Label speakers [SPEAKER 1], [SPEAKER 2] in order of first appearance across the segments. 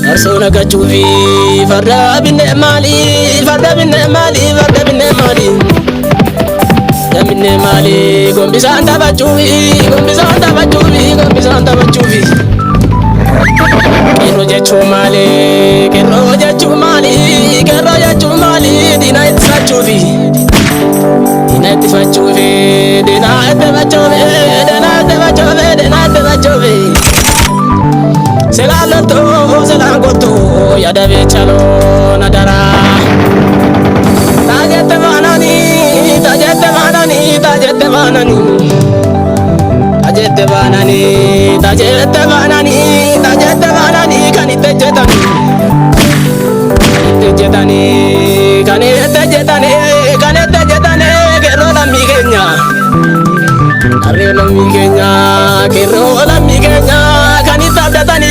[SPEAKER 1] Farsona gachufi farda binne mali farda binne mali farda binne mali binne mali gombisa anda bachufi gombisa anda bachufi gombisa anda bachufi kero jechu mali dina itfachufi dina itfachufi dina itfachufi dina itfachufi dina itfachufi Selagoto ya dave chalo nadara tajete banani tajete banani tajete banani tajete banani tajete banani tajete banani kanite jetani kanite jetani kero la migenya kero la migenya kanita datani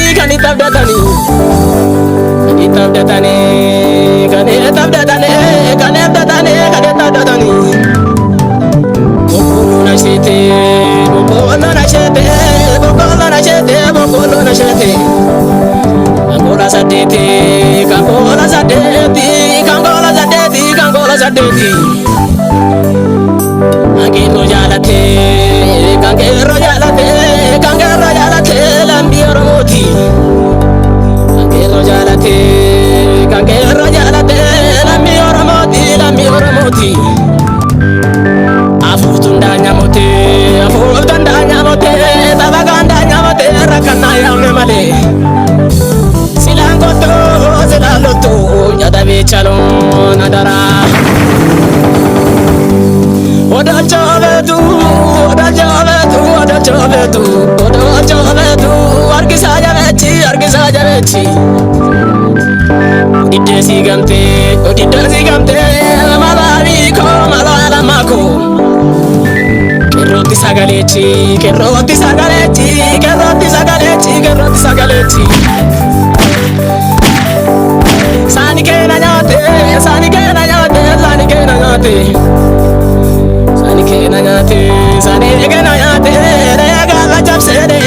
[SPEAKER 1] bokolo na shete kangola sadeti angelo jalate lambioro moti lambioro moti afutundanya mote tabagandanya mote rakana ya male silaloto yadabe chalo nadara oda chovetu argisa javechi idesi gamte malala mako keroti sagalechi sani kena nyate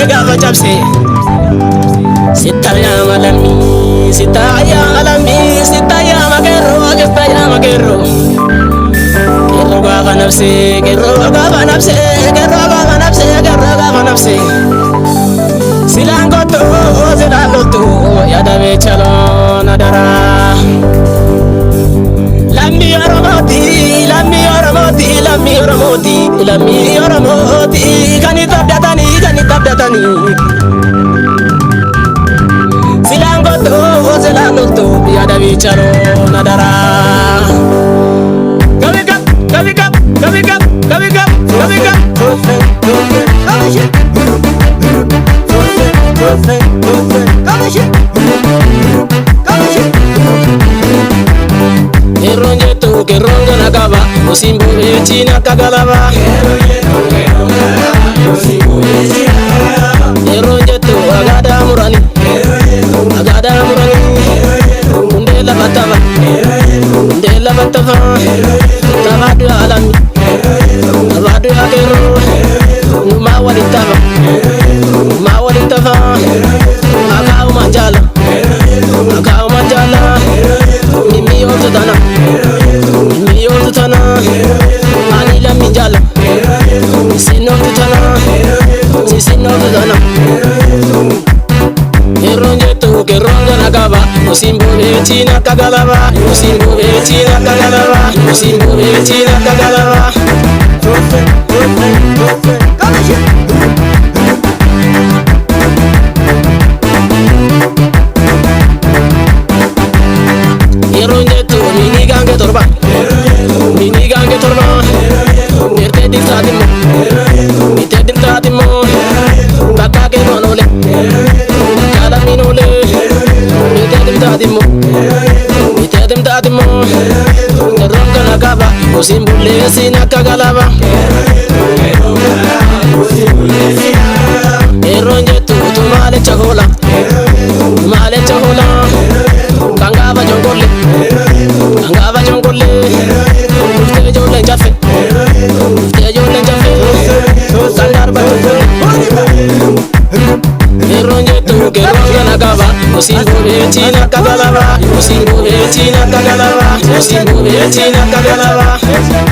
[SPEAKER 1] gava chapse sitaya magero kero gava nafse silaloto yadabe chalo nadara lammi oromoti kanitabdatani silaloto yadabe chalo nadara Kerongo nagaba musimbo echina kagalaba Keronjeto agada murani Ndela batava Tabadu alami Tabadu akero Numa walitava Akau manjala Mimi yotutana Anila minjala Sino tutana Kerongo nagaba musimbo echina kagalaba Keronjeto minigange torba Nerte dirtatimo Bakake manole Kala minole Nite dimtatimo Kerongo nagaba musimbo echina kagalaba Keroga nakava, usingo etina kagalava, usingo etina kagalava, usingo etina kagalava.